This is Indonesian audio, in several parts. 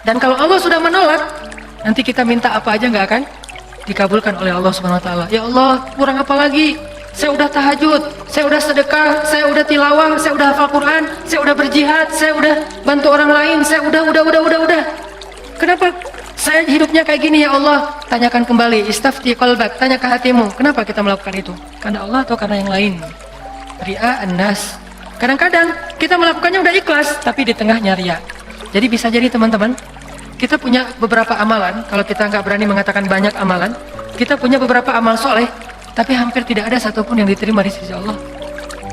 Dan kalau Allah sudah menolak, nanti kita minta apa aja nggak akan dikabulkan oleh Allah Subhanahu Wa Taala. Ya Allah, kurang apa lagi? Saya udah tahajud, saya udah sedekah, saya udah tilawah, saya udah hafal Quran, saya udah berjihad, saya udah bantu orang lain, saya udah. Kenapa saya hidupnya kayak gini ya Allah? Tanyakan kembali, istafti qalbak, tanya ke hatimu. Kenapa kita melakukan itu? Karena Allah atau karena yang lain? Ri'a an-nas. Kadang-kadang kita melakukannya udah ikhlas, tapi di tengahnya riya. Jadi bisa jadi teman-teman, kita punya beberapa amalan. Kalau kita nggak berani mengatakan banyak amalan, kita punya beberapa amal soleh, tapi hampir tidak ada satupun yang diterima di sisi Allah.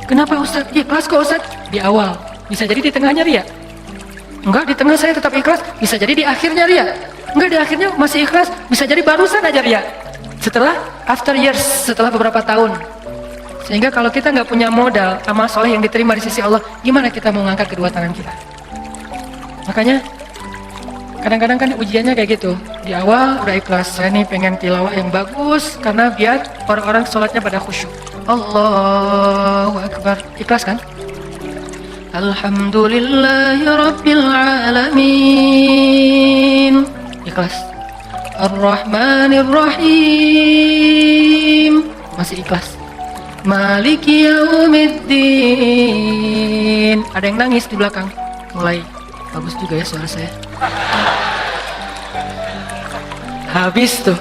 Kenapa Ustaz? Ikhlas kok Ustaz? Di awal. Bisa jadi di tengahnya riya. Enggak, di tengah saya tetap ikhlas. Bisa jadi di akhirnya riya. Enggak, di akhirnya masih ikhlas. Bisa jadi barusan aja riya. Setelah after years, setelah beberapa tahun. Sehingga kalau kita nggak punya modal amal soleh yang diterima di sisi Allah, gimana kita mau ngangkat kedua tangan kita? Makanya kadang-kadang kan ujiannya kayak gitu. Di awal udah ikhlas, saya nih pengen tilawah yang bagus karena biar orang-orang sholatnya pada khusyuk. Allahu Akbar, ikhlas kan? Alhamdulillahi Rabbil Alamin, ikhlas. Ar-Rahmanir Rahim, masih ikhlas. Maliki Yaumiddin. Ada yang nangis di belakang. Mulai bagus juga ya suara saya. Habis tuh.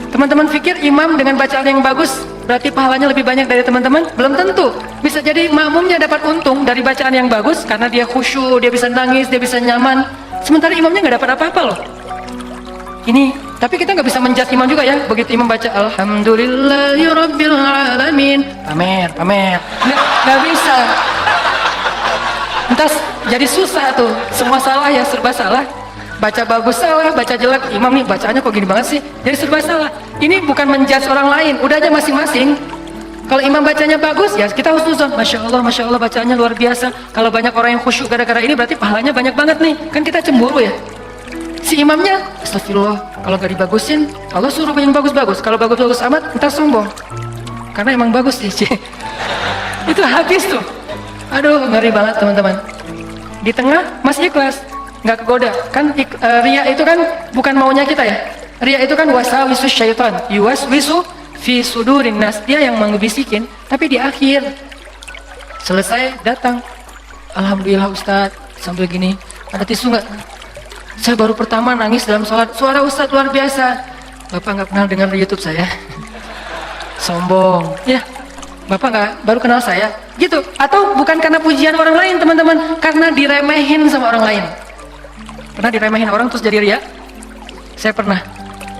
Teman-teman pikir imam dengan bacaan yang bagus berarti pahalanya lebih banyak dari teman-teman? Belum tentu. Bisa jadi makmumnya dapat untung dari bacaan yang bagus karena dia khusyuk, dia bisa nangis, dia bisa nyaman. Sementara imamnya nggak dapat apa-apa loh. Ini, tapi kita nggak bisa menjudge imam juga ya. Begitu imam baca Alhamdulillahirabbil alamin, pamer. Nggak bisa. Entas jadi susah tuh. Semua salah ya, serba salah. Baca bagus salah, baca jelek. Imam nih bacaannya kok gini banget sih? Jadi serba salah. Ini bukan menjudge orang lain, udah aja masing-masing. Kalau imam bacanya bagus, ya kita husnuzon. Masya Allah bacaannya luar biasa. Kalau banyak orang yang khusyuk gara-gara ini, berarti pahalanya banyak banget nih. Kan kita cemburu ya. Si imamnya, astagfirullah, kalau gak dibagusin, Allah suruh yang bagus-bagus. Kalau bagus-bagus amat, ntar sombong. Karena emang bagus sih. Itu habis tuh. Aduh, ngeri banget teman-teman. Di tengah masih ikhlas, nggak kegoda. Kan riya itu kan bukan maunya kita ya. Riya itu kan waswisu syaitan, yuwaswisu fi sudurin nas. Dia yang mengebisikin, tapi di akhir selesai datang. Alhamdulillah Ustaz, sambil gini, ada tisu nggak? Saya baru pertama nangis dalam sholat. Suara Ustaz luar biasa. Bapak nggak pernah dengar di YouTube saya. Sombong. Ya, Bapak nggak baru kenal saya. Gitu. Atau bukan karena pujian orang lain teman-teman, karena diremehin sama orang lain. Pernah diremehin orang terus jadi riya? Saya pernah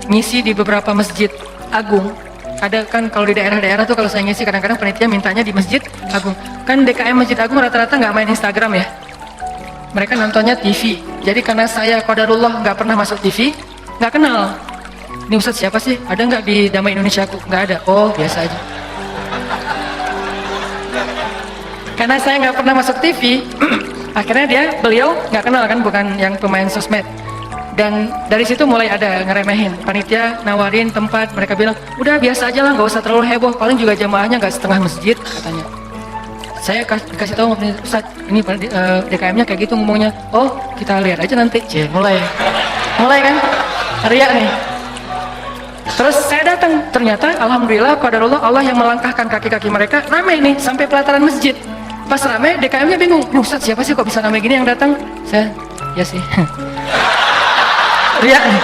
ngisi di beberapa masjid agung. Ada kan kalau di daerah-daerah tuh kalau saya ngisi kadang-kadang panitia mintanya di masjid agung. Kan DKM Masjid Agung rata-rata nggak main Instagram ya. Mereka nontonnya TV. Jadi karena saya qadarullah nggak pernah masuk TV, nggak kenal. Ini Ustadz siapa sih? Ada nggak di Damai Indonesia aku? Nggak ada. Oh biasa aja. Karena saya nggak pernah masuk TV, akhirnya beliau nggak kenal kan, bukan yang pemain sosmed. Dan dari situ mulai ada ngeremehin. Panitia nawarin tempat, mereka bilang, udah biasa aja lah, nggak usah terlalu heboh. Paling juga jamaahnya nggak setengah masjid katanya. Saya dikasih tahu Ustaz, ini DKM-nya kayak gitu ngomongnya. Oh, kita lihat aja nanti. Mulai kan, riya nih. Terus saya datang, ternyata alhamdulillah qadarullah Allah yang melangkahkan kaki-kaki mereka ramai nih sampai pelataran masjid. Pas ramai, DKM-nya bingung. Ustaz siapa sih kok bisa ramai gini yang datang? Saya, ya sih. Riya nih.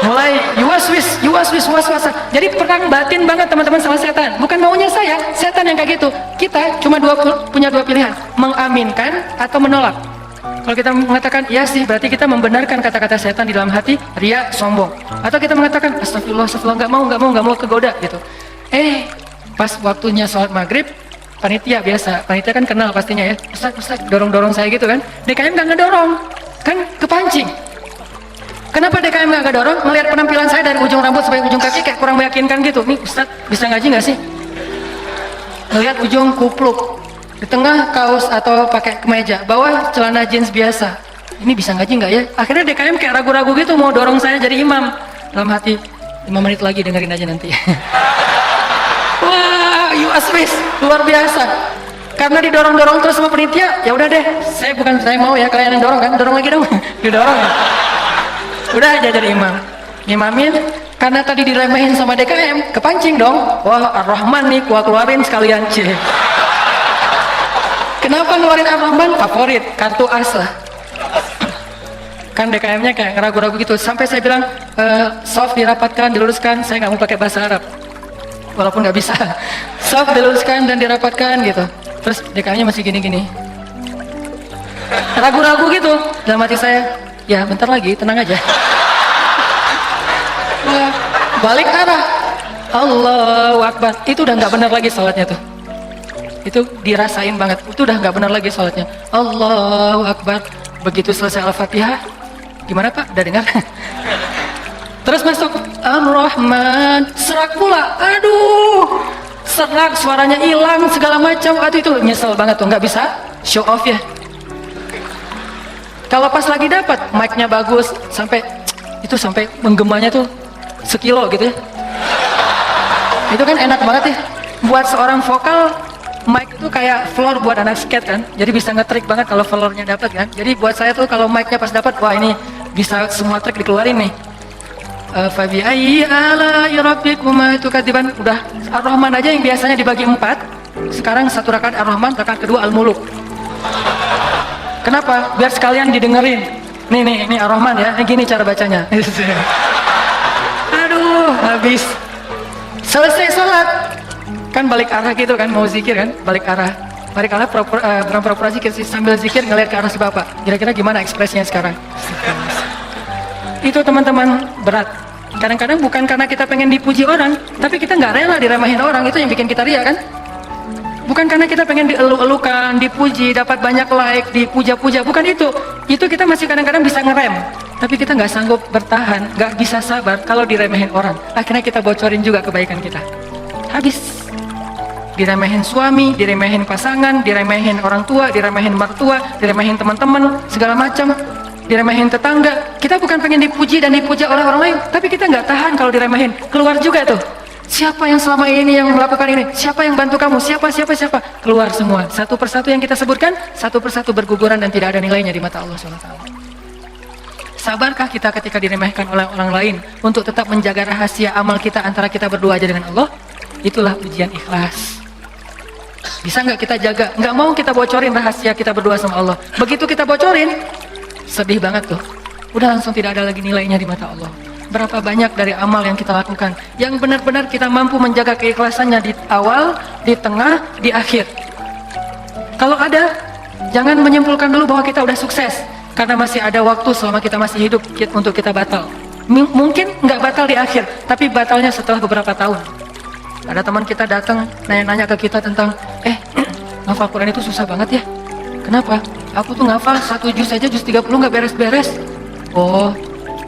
Mulai yuwaswis waswasa. Jadi perang batin banget teman-teman sama setan. Bukan maunya saya, setan yang kayak gitu. Kita cuma punya dua pilihan, mengaminkan atau menolak. Kalau kita mengatakan iya sih, berarti kita membenarkan kata-kata setan di dalam hati, riya, sombong. Atau kita mengatakan astagfirullah, nggak mau kegoda gitu. Pas waktunya sholat maghrib, panitia biasa, panitia kan kenal pastinya ya. Ustaz, dorong-dorong saya gitu kan. DKM nggak ngedorong, kan kepancing. Kenapa DKM nggak dorong? Melihat penampilan saya dari ujung rambut sampai ujung kaki kayak kurang meyakinkan gitu. Nih Ustaz, bisa ngaji nggak sih? Melihat ujung kupluk, di tengah kaos atau pakai kemeja, bawah celana jeans biasa. Ini bisa ngaji nggak ya? Akhirnya DKM kayak ragu-ragu gitu mau dorong saya jadi imam. Dalam hati, 5 menit lagi dengerin aja nanti. Wah, yuaswis, luar biasa. Karena didorong-dorong terus sama penitia, ya udah deh, saya mau ya, kalian yang dorong kan, dorong lagi dong, didorong. Udah aja jadi imam, ngimamin. Karena tadi diremehin sama DKM, kepancing dong. Wah, Ar-Rahman nih, gua keluarin sekalian, cie. Kenapa ngeluarin Ar-Rahman? Favorit, kartu as lah. Kan DKM-nya kayak ragu-ragu gitu. Sampai saya bilang, soft dirapatkan, diluruskan. Saya nggak mau pakai bahasa Arab, walaupun nggak bisa. Soft diluruskan dan dirapatkan gitu. Terus DKM-nya masih gini-gini, ragu-ragu gitu. Dalam hati saya, ya bentar lagi, tenang aja. Balik arah, Allahu Akbar. Itu udah nggak benar lagi sholatnya tuh. Itu dirasain banget. Itu udah nggak benar lagi sholatnya. Allahu Akbar. Begitu selesai Al-Fatihah, gimana Pak? Udah dengar? Terus masuk Ar-Rahman, serak pula. Aduh, serak, suaranya hilang, segala macam. Aduh, itu nyesel banget tuh, nggak bisa show off ya. Kalau pas lagi dapat mic-nya bagus, sampai menggemanya tuh sekilo gitu ya. Itu kan enak banget ya. Buat seorang vokal, mic itu kayak floor buat anak skate kan. Jadi bisa nge-trick banget kalau floornya dapat kan. Jadi buat saya tuh kalau mic-nya pas dapat, wah ini bisa semua trick dikeluarin nih. Fabi ayyi ala'i rabbikuma tukadziban. Udah Ar-Rahman aja yang biasanya dibagi 4, sekarang 1 rakaat Ar-Rahman, rakaat kedua Al-Muluk. Kenapa? Biar sekalian didengerin. Nih Ar-Rahman ya, gini cara bacanya. Aduh, habis. Selesai sholat, kan balik arah gitu kan, mau zikir kan, balik arah pura-pura zikir sih, sambil zikir ngeliat ke arah si bapak. Kira-kira gimana ekspresinya sekarang? Itu teman-teman berat. Kadang-kadang bukan karena kita pengen dipuji orang, tapi kita nggak rela diremehin orang, itu yang bikin kita ria kan? Bukan karena kita pengen dielu-elukan, dipuji, dapat banyak like, dipuja-puja, bukan itu. Itu kita masih kadang-kadang bisa ngerem, tapi kita nggak sanggup bertahan, nggak bisa sabar kalau diremehin orang. Akhirnya kita bocorin juga kebaikan kita. Habis. Diremehin suami, diremehin pasangan, diremehin orang tua, diremehin mertua, diremehin teman-teman, segala macam, diremehin tetangga. Kita bukan pengen dipuji dan dipuja oleh orang lain, tapi kita nggak tahan kalau diremehin. Keluar juga tuh. Siapa yang selama ini yang melakukan ini? Siapa yang bantu kamu? Siapa? Keluar semua. Satu persatu yang kita sebutkan, satu persatu berguguran dan tidak ada nilainya di mata Allah SWT. Sabarkah kita ketika diremehkan oleh orang lain untuk tetap menjaga rahasia amal kita antara kita berdua aja dengan Allah? Itulah ujian ikhlas. Bisa nggak kita jaga? Nggak mau kita bocorin rahasia kita berdua sama Allah. Begitu kita bocorin, sedih banget tuh. Udah langsung tidak ada lagi nilainya di mata Allah. Berapa banyak dari amal yang kita lakukan yang benar-benar kita mampu menjaga keikhlasannya di awal, di tengah, di akhir. Kalau ada, jangan menyimpulkan dulu bahwa kita udah sukses karena masih ada waktu selama kita masih hidup untuk kita batal. Mungkin nggak batal di akhir, tapi batalnya setelah beberapa tahun. Ada teman kita datang nanya-nanya ke kita tentang ngafal Quran itu susah banget ya. Kenapa? Aku tuh ngafal 1 juz aja, juz 30 nggak beres-beres. Oh,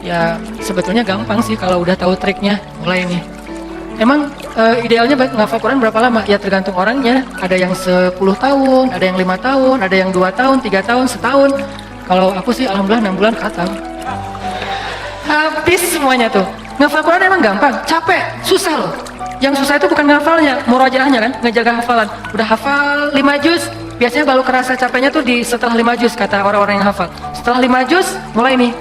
ya sebetulnya gampang sih kalau udah tahu triknya. Mulai nih. Emang idealnya ngafal Quran berapa lama? Ya tergantung orangnya. Ada yang 10 tahun, ada yang 5 tahun, ada yang 2 tahun, 3 tahun, setahun. Kalau aku sih alhamdulillah 6 bulan khatam. Habis semuanya tuh. Ngafal Quran emang gampang, capek, susah loh. Yang susah itu bukan ngafalnya, murojaahnya kan, ngejaga hafalan. Udah hafal 5 juz, biasanya baru kerasa capeknya tuh di setelah 5 juz, kata orang-orang yang hafal. Setelah 5 juz, mulai nih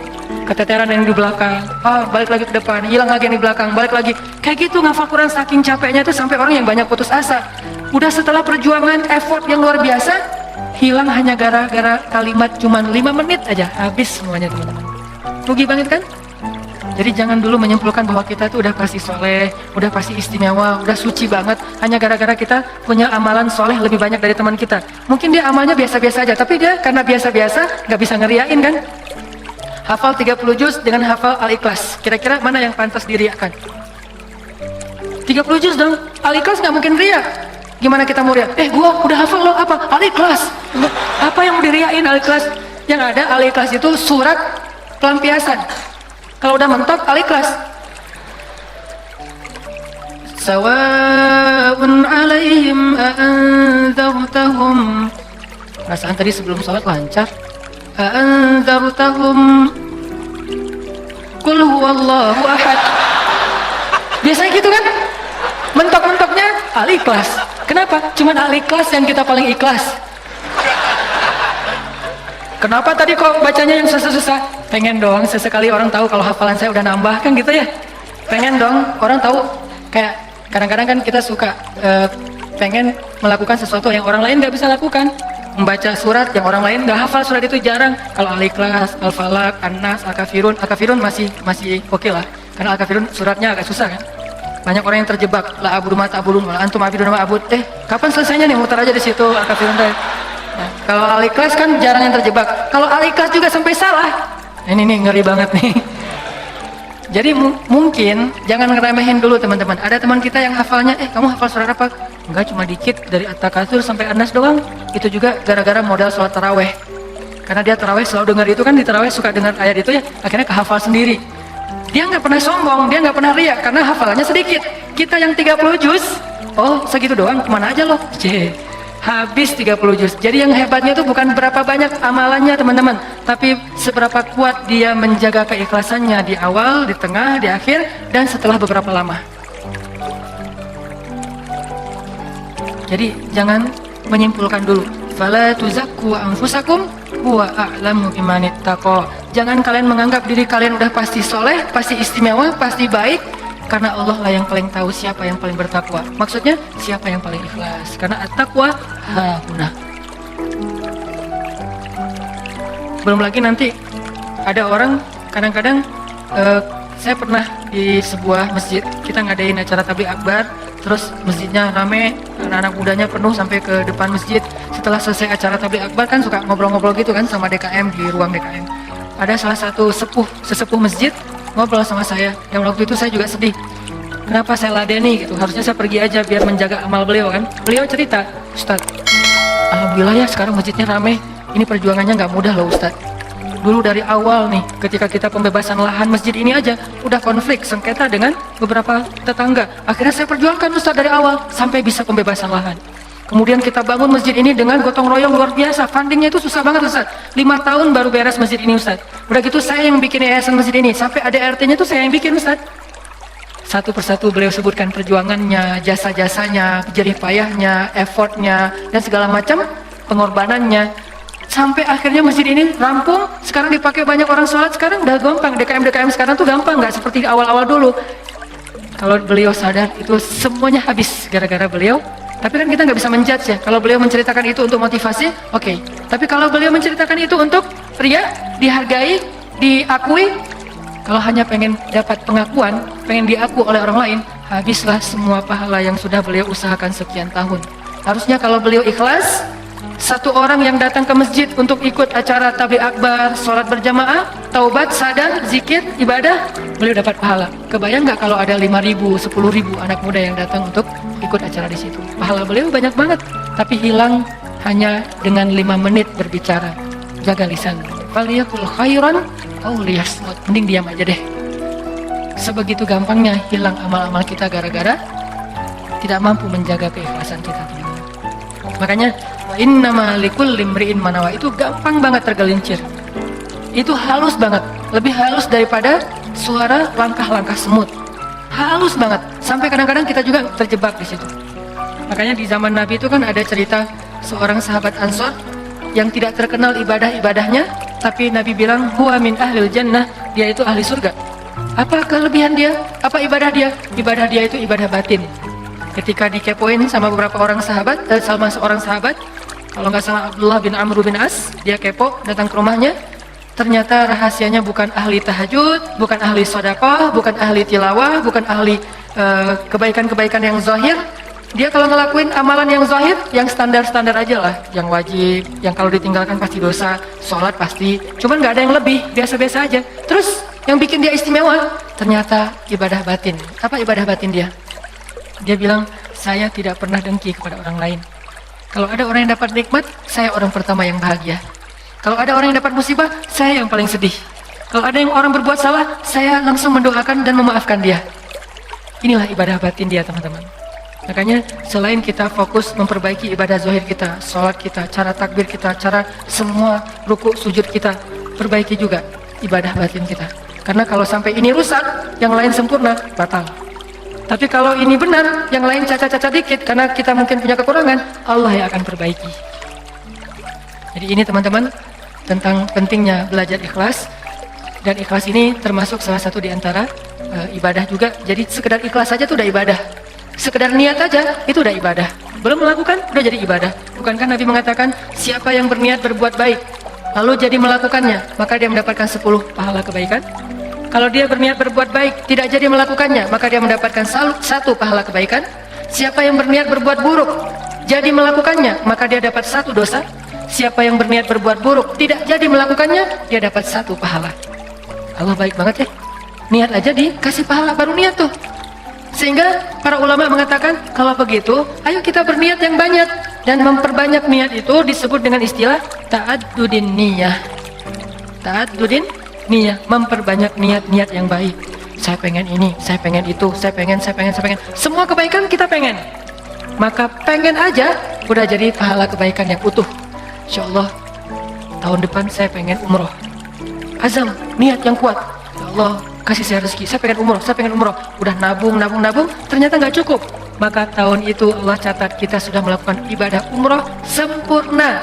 keteteran yang di belakang, balik lagi ke depan, hilang lagi yang di belakang, balik lagi. Kayak gitu ngafal Quran saking capeknya tuh sampai orang yang banyak putus asa. Udah setelah perjuangan, effort yang luar biasa, hilang hanya gara-gara kalimat cuman 5 menit aja, habis semuanya teman-teman. Rugi banget kan? Jadi jangan dulu menyimpulkan bahwa kita itu udah pasti soleh, udah pasti istimewa, udah suci banget hanya gara-gara kita punya amalan soleh lebih banyak dari teman kita. Mungkin dia amalnya biasa-biasa aja, tapi dia karena biasa-biasa nggak bisa ngeriain kan. Hafal 30 juz dengan hafal Al-Ikhlas, kira-kira mana yang pantas diriakan? 30 juz dong, Al-Ikhlas nggak mungkin riak. Gimana kita mau riak? Gua udah hafal lo apa? Al-Ikhlas. Apa yang mau diriain Al-Ikhlas? Yang ada Al-Ikhlas itu surat pelampiasan. Kalau udah mentok, Al-Ikhlas. Sawa'un 'alaihim a'anzartahum. Perasaan tadi sebelum sholat lancar. A'anzartahum qul huwallahu ahad. Biasanya gitu kan? Mentok-mentoknya Al-Ikhlas. Kenapa? apa? Cuman al-ikhlas yang kita paling ikhlas. Kenapa tadi kok bacanya yang susah-susah? Pengen dong sesekali orang tahu kalau hafalan saya udah nambah kan gitu ya. Pengen dong orang tahu, kayak kadang-kadang kan kita suka pengen melakukan sesuatu yang orang lain nggak bisa lakukan. Membaca surat yang orang lain nggak hafal surat itu jarang. Kalau Al-Ikhlas, Al-Falaq, An-Nas, Al-Kafirun, Al-Kafirun masih oke lah. Karena Al-Kafirun suratnya agak susah kan. Banyak orang yang terjebak. La abudu ma ta'budun, wala antum abidun ma a'bud. Kapan selesainya nih? Muter aja di situ Al-Kafirun teh. Nah, kalau Al-Ikhlas kan jarang yang terjebak. Kalau Al-Ikhlas juga sampai salah. Ini nih ngeri banget nih. Jadi mungkin jangan ngeremehin dulu teman-teman. Ada teman kita yang hafalnya, kamu hafal surat apa? Enggak, cuma dikit dari At-Takatsur sampai An-Nas doang. Itu juga gara-gara modal sholat taraweh. Karena dia taraweh selalu dengar itu kan, di taraweh suka dengar ayat itu ya, akhirnya kehafal sendiri. Dia nggak pernah sombong, dia nggak pernah riak karena hafalannya sedikit. Kita yang 30 juz, segitu doang, kemana aja loh? Habis 30 juz. Jadi yang hebatnya itu bukan berapa banyak amalannya teman-teman, tapi seberapa kuat dia menjaga keikhlasannya di awal, di tengah, di akhir, dan setelah beberapa lama. Jadi jangan menyimpulkan dulu. Fala tuzakku anfusakum huwa a'lamu bimanit taqwa. Jangan kalian menganggap diri kalian udah pasti soleh, pasti istimewa, pasti baik, karena Allah lah yang paling tahu siapa yang paling bertakwa. Maksudnya siapa yang paling ikhlas. Karena at-taqwa hahuna. Belum lagi nanti ada orang kadang-kadang saya pernah di sebuah masjid, kita ngadain acara tabligh akbar, terus masjidnya rame, anak-anak mudanya penuh sampai ke depan masjid. Setelah selesai acara tabligh akbar kan suka ngobrol-ngobrol gitu kan sama DKM di ruang DKM. Ada salah satu sesepuh masjid ngobrol sama saya, yang waktu itu saya juga sedih. Kenapa saya ladeni gitu? Harusnya saya pergi aja biar menjaga amal beliau kan. Beliau cerita, Ustadz, alhamdulillah ya sekarang masjidnya rame. Ini perjuangannya nggak mudah loh Ustadz. Dulu dari awal nih, ketika kita pembebasan lahan masjid ini aja, udah konflik, sengketa dengan beberapa tetangga. Akhirnya saya perjuangkan Ustadz dari awal, sampai bisa pembebasan lahan. Kemudian kita bangun masjid ini dengan gotong royong luar biasa. Fundingnya itu susah banget Ustaz. 5 tahun baru beres masjid ini Ustaz. Udah gitu saya yang bikin yayasan masjid ini. Sampai ada RT-nya itu saya yang bikin Ustaz. Satu persatu beliau sebutkan perjuangannya, jasa-jasanya, jerih payahnya, effortnya, dan segala macam pengorbanannya. Sampai akhirnya masjid ini rampung. Sekarang dipakai banyak orang sholat. Sekarang udah gampang. DKM sekarang tuh gampang. Nggak seperti awal-awal dulu. Kalau beliau sadar itu semuanya habis gara-gara beliau. Tapi kan kita nggak bisa menjudge ya. Kalau beliau menceritakan itu untuk motivasi, oke. Tapi kalau beliau menceritakan itu untuk ria, dihargai, diakui, kalau hanya pengen dapat pengakuan, pengen diaku oleh orang lain, habislah semua pahala yang sudah beliau usahakan sekian tahun. Harusnya kalau beliau ikhlas, satu orang yang datang ke masjid untuk ikut acara tabligh akbar, sholat berjamaah, taubat, sadar, zikir, ibadah, beliau dapat pahala. Kebayang nggak kalau ada 5.000, 10.000 anak muda yang datang untuk ikut acara di situ? Pahala beliau banyak banget, tapi hilang hanya dengan 5 menit berbicara. Jaga lisan. Faliyakul khairan aw liyasmut. Mending diam aja deh. Sebegitu gampangnya hilang amal-amal kita gara-gara tidak mampu menjaga keikhlasan kita. Makanya innama likulli imri'in manawa itu gampang banget tergelincir. Itu halus banget, lebih halus daripada suara langkah-langkah semut. Halus banget, sampai kadang-kadang kita juga terjebak di situ. Makanya di zaman Nabi itu kan ada cerita seorang sahabat Ansor yang tidak terkenal ibadah-ibadahnya, tapi Nabi bilang huwa min ahlil jannah, dia itu ahli surga. Apa kelebihan dia? Apa ibadah dia? Ibadah dia itu ibadah batin. Ketika dikepoin sama beberapa orang sahabat, sama seorang sahabat, kalau nggak salah Abdullah bin Amr bin As, dia kepo, datang ke rumahnya, ternyata rahasianya bukan ahli tahajud, bukan ahli sedekah, bukan ahli tilawah, bukan ahli kebaikan-kebaikan yang zahir. Dia kalau ngelakuin amalan yang zahir, yang standar-standar aja lah, yang wajib, yang kalau ditinggalkan pasti dosa, sholat pasti, cuman nggak ada yang lebih, biasa-biasa aja. Terus yang bikin dia istimewa, ternyata ibadah batin. Apa ibadah batin dia? Dia bilang, saya tidak pernah dengki kepada orang lain. Kalau ada orang yang dapat nikmat, saya orang pertama yang bahagia. Kalau ada orang yang dapat musibah, saya yang paling sedih. Kalau ada yang orang berbuat salah, saya langsung mendoakan dan memaafkan dia. Inilah ibadah batin dia, teman-teman. Makanya selain kita fokus memperbaiki ibadah zahir kita, sholat kita, cara takbir kita, cara semua ruku sujud kita, perbaiki juga ibadah batin kita. Karena kalau sampai ini rusak, yang lain sempurna, batal. Tapi kalau ini benar, yang lain cacat-cacat dikit karena kita mungkin punya kekurangan, Allah yang akan perbaiki. Jadi ini teman-teman tentang pentingnya belajar ikhlas. Dan ikhlas ini termasuk salah satu di antara ibadah juga. Jadi sekedar ikhlas saja itu udah ibadah. Sekedar niat aja itu udah ibadah. Belum melakukan udah jadi ibadah. Bukankah Nabi mengatakan siapa yang berniat berbuat baik lalu jadi melakukannya, maka dia mendapatkan 10 pahala kebaikan. Kalau dia berniat berbuat baik tidak jadi melakukannya, maka dia mendapatkan 1 pahala kebaikan. Siapa yang berniat berbuat buruk jadi melakukannya, maka dia dapat 1 dosa. Siapa yang berniat berbuat buruk tidak jadi melakukannya, dia dapat 1 pahala. Allah baik banget ya. Niat aja dikasih pahala, baru niat tuh. Sehingga para ulama mengatakan kalau begitu ayo kita berniat yang banyak. Dan memperbanyak niat itu disebut dengan istilah ta'addudin niyah. Ta'addudin niyah, memperbanyak niat-niat yang baik. Saya pengen ini, saya pengen itu, saya pengen. Semua kebaikan kita pengen. Maka pengen aja udah jadi pahala kebaikan yang utuh. Insyaallah tahun depan saya pengen umroh. Azam, niat yang kuat. Ya Allah, kasih saya rezeki, saya pengen umroh. Udah nabung, ternyata nggak cukup. Maka tahun itu Allah catat kita sudah melakukan ibadah umroh sempurna.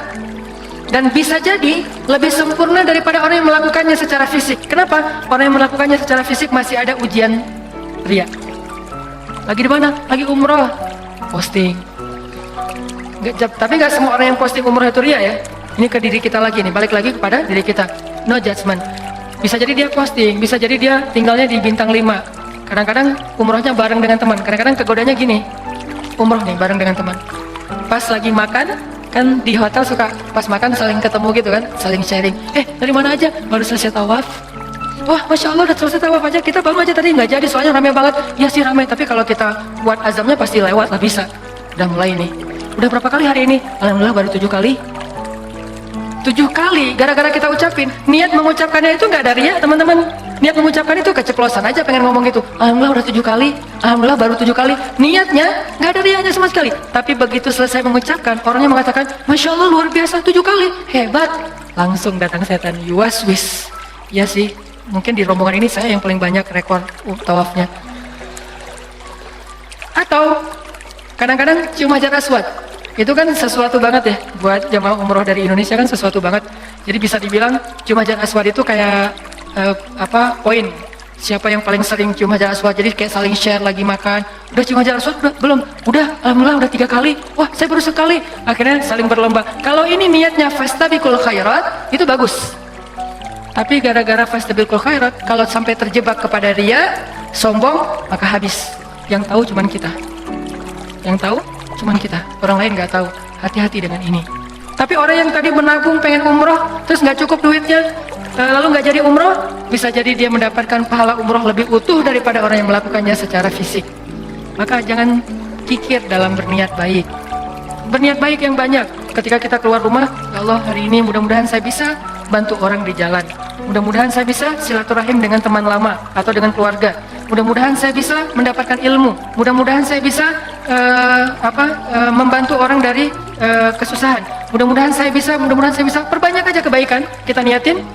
Dan bisa jadi lebih sempurna daripada orang yang melakukannya secara fisik. Kenapa? Orang yang melakukannya secara fisik masih ada ujian riya. Lagi di mana? Lagi umroh, posting. Tapi nggak semua orang yang posting umroh itu riya ya. Ini ke diri kita lagi nih, balik lagi kepada diri kita. No judgment. Bisa jadi dia posting, bisa jadi dia tinggalnya di bintang 5. Kadang-kadang umrohnya bareng dengan teman. Kadang-kadang kegodanya gini, umroh nih bareng dengan teman. Pas lagi makan, kan di hotel suka pas makan saling ketemu gitu kan, saling sharing. Dari mana aja? Baru selesai tawaf. Wah, Masya Allah udah selesai tawaf aja. Kita baru aja tadi nggak jadi, soalnya ramai banget. Ya sih ramai, tapi kalau kita buat azamnya pasti lewat lah bisa. Udah mulai nih. Udah berapa kali hari ini? Alhamdulillah baru 7 kali. 7 kali, gara-gara kita ucapin. Niat mengucapkannya itu nggak ada riya teman-teman. Niat mengucapkan itu keceplosan aja pengen ngomong gitu. Alhamdulillah udah 7 kali. Alhamdulillah baru 7 kali. Niatnya nggak ada riyanya sama sekali. Tapi begitu selesai mengucapkan, orangnya mengatakan, Masya Allah luar biasa 7 kali. Hebat. Langsung datang setan. You was wish. Ya sih, mungkin di rombongan ini saya yang paling banyak rekor tawafnya. Atau kadang-kadang cium hajar aswad. Itu kan sesuatu banget ya buat jamaah umroh dari Indonesia, kan sesuatu banget. Jadi bisa dibilang cium hajar aswad itu kayak poin. Siapa yang paling sering cium hajar aswad, jadi kayak saling share lagi makan. Udah cium hajar aswad? Belum? Udah, alhamdulillah udah 3 kali. Wah, saya baru sekali. Akhirnya saling berlomba. Kalau ini niatnya fastabiqul khairat, itu bagus. Tapi gara-gara fastabiqul khairat, kalau sampai terjebak kepada riya, sombong, maka habis. Yang tahu cuman kita. Yang tahu cuman kita, orang lain nggak tahu. Hati-hati dengan ini. Tapi orang yang tadi menabung pengen umroh terus nggak cukup duitnya, lalu nggak jadi umroh, bisa jadi dia mendapatkan pahala umroh lebih utuh daripada orang yang melakukannya secara fisik. Maka jangan kikir dalam berniat baik. Berniat baik yang banyak. Ketika kita keluar rumah, ya Allah hari ini mudah-mudahan saya bisa bantu orang di jalan. Mudah-mudahan saya bisa silaturahim dengan teman lama atau dengan keluarga. Mudah-mudahan saya bisa mendapatkan ilmu. Mudah-mudahan saya bisa membantu orang dari kesusahan. Mudah-mudahan saya bisa. Perbanyak aja kebaikan kita niatin,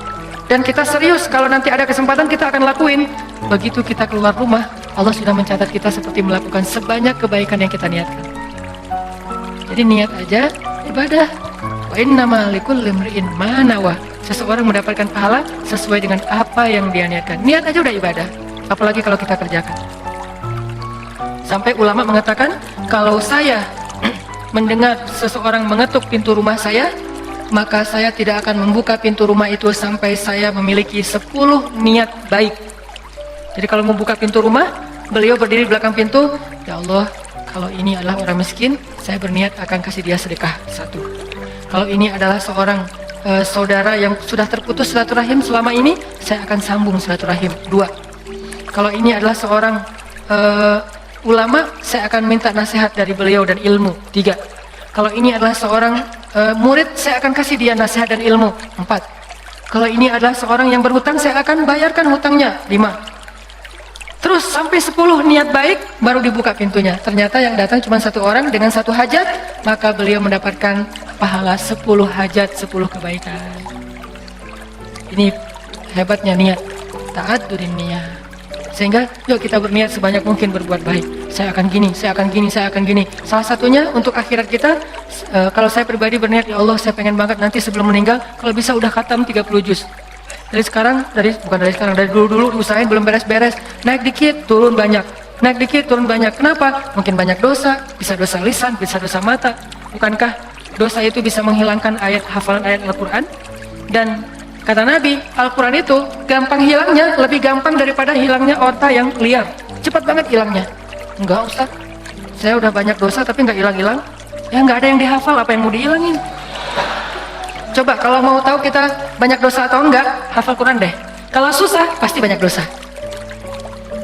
dan kita serius. Kalau nanti ada kesempatan kita akan lakuin. Begitu kita keluar rumah, Allah sudah mencatat kita seperti melakukan sebanyak kebaikan yang kita niatkan. Jadi niat aja ibadah. Wa innama likulli imri'in ma nawa. Seseorang mendapatkan pahala sesuai dengan apa yang dia niatkan. Niat aja udah ibadah. Apalagi kalau kita kerjakan. Sampai ulama mengatakan, kalau saya mendengar seseorang mengetuk pintu rumah saya, maka saya tidak akan membuka pintu rumah itu sampai saya memiliki 10 niat baik. Jadi kalau membuka pintu rumah, beliau berdiri di belakang pintu, ya Allah, kalau ini adalah orang miskin, saya berniat akan kasih dia sedekah 1. Kalau ini adalah seorang saudara yang sudah terputus silaturahim selama ini, saya akan sambung silaturahim 2. Kalau ini adalah seorang ulama, saya akan minta nasihat dari beliau dan ilmu 3. Kalau ini adalah seorang murid, saya akan kasih dia nasihat dan ilmu 4. Kalau ini adalah seorang yang berhutang, saya akan bayarkan hutangnya 5. Terus sampai 10 niat baik baru dibuka pintunya. Ternyata yang datang cuma 1 orang dengan 1 hajat, maka beliau mendapatkan pahala 10 hajat, 10 kebaikan. Ini hebatnya niat, ta'addurin niyah. Sehingga yuk kita berniat sebanyak mungkin berbuat baik. saya akan gini, saya akan gini, saya akan gini. Salah satunya untuk akhirat kita, kalau saya pribadi berniat, ya Allah saya pengen banget nanti sebelum meninggal kalau bisa udah khatam 30 juz. Dari dulu usahain belum beres-beres, naik dikit turun banyak, naik dikit turun banyak. Kenapa? Mungkin banyak dosa, bisa dosa lisan, bisa dosa mata. Bukankah dosa itu bisa menghilangkan hafalan ayat Al-Quran? Dan kata Nabi, Al-Quran itu gampang hilangnya, lebih gampang daripada hilangnya onta yang liar. Cepat banget hilangnya. Enggak Ustaz, saya udah banyak dosa tapi nggak hilang-hilang. Ya nggak ada yang dihafal, apa yang mau dihilangin? Coba kalau mau tahu kita banyak dosa atau enggak, hafal Quran deh. Kalau susah, pasti banyak dosa.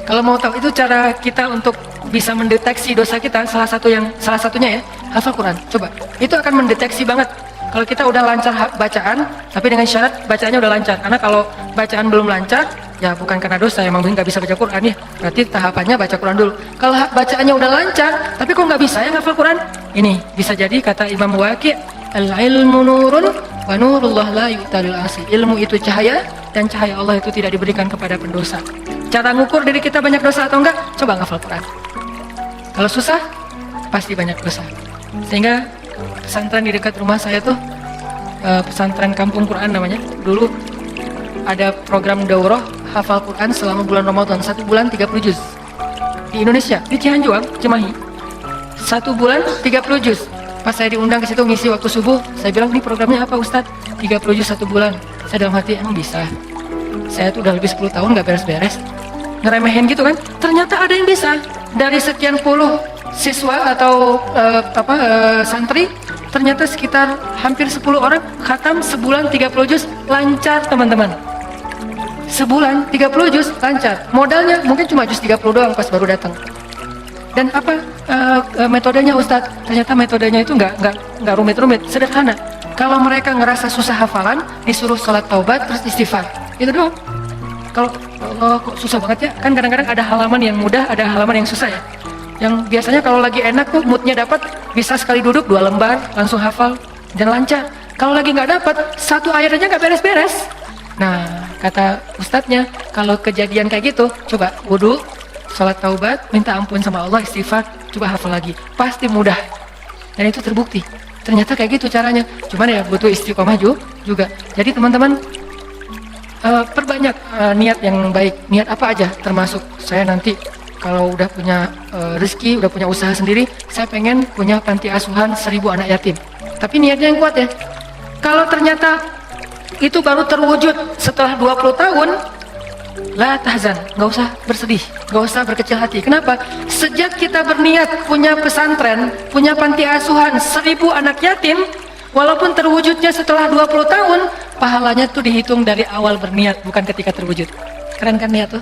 Kalau mau tahu itu cara kita untuk bisa mendeteksi dosa kita, salah satunya ya, hafal Quran. Coba, itu akan mendeteksi banget. Kalau kita udah lancar bacaan, tapi dengan syarat bacaannya udah lancar. Karena kalau bacaan belum lancar, ya bukan karena dosa, emang nggak bisa baca Quran ya. Berarti tahapannya baca Quran dulu. Kalau bacaannya udah lancar, tapi kok nggak bisa ya hafal Quran? Ini bisa jadi kata Imam Waqi', al-ilmu nurun wa nurullah la yu'talil asi. Ilmu itu cahaya dan cahaya Allah itu tidak diberikan kepada pendosa. Cara ngukur diri kita banyak dosa atau enggak? Coba ngafal Quran. Kalau susah, pasti banyak dosa. Sehingga pesantren di dekat rumah saya tuh, pesantren Kampung Quran namanya. Dulu ada program daurah hafal Quran selama bulan Ramadan, 1 bulan 30 juz. Di Indonesia, di Cianjuang, Cimahi. 1 bulan 30 juz. Pas saya diundang ke situ ngisi waktu subuh, saya bilang, "Ini programnya apa Ustadz? 30 juz 1 bulan." Saya dalam hati, emang bisa? Saya tuh udah lebih 10 tahun gak beres-beres. Ngeremehin gitu kan. Ternyata ada yang bisa. Dari sekian puluh siswa atau santri, ternyata sekitar hampir 10 orang khatam sebulan 30 juz lancar, teman-teman. Sebulan 30 juz lancar. Modalnya mungkin cuma juz 30 doang pas baru datang. Dan metodenya Ustadz? Ternyata metodenya itu nggak rumit-rumit, sederhana. Kalau mereka ngerasa susah hafalan, disuruh sholat taubat terus istighfar, itu doang. Kalau Allah kok susah banget ya? Kan kadang-kadang ada halaman yang mudah, ada halaman yang susah ya. Yang biasanya kalau lagi enak tuh moodnya dapat, bisa sekali duduk 2 lembar langsung hafal dan lancar. Kalau lagi nggak dapat, 1 ayat aja nggak beres-beres. Nah, kata ustadznya, kalau kejadian kayak gitu, coba wudu, sholat taubat, minta ampun sama Allah, istighfar, coba hafal lagi. Pasti mudah. Dan itu terbukti. Ternyata kayak gitu caranya. Cuman ya butuh istiqomah juga. Jadi teman-teman, perbanyak niat yang baik. Niat apa aja? Termasuk saya nanti kalau udah punya rezeki, udah punya usaha sendiri, saya pengen punya panti asuhan 1000 anak yatim. Tapi niatnya yang kuat ya. Kalau ternyata itu baru terwujud setelah 20 tahun, la tahzan, nggak usah bersedih, nggak usah berkecil hati. Kenapa? Sejak kita berniat punya pesantren, punya panti asuhan 1000 anak yatim, walaupun terwujudnya setelah 20 tahun, pahalanya tuh dihitung dari awal berniat, bukan ketika terwujud. Keren kan niat tuh?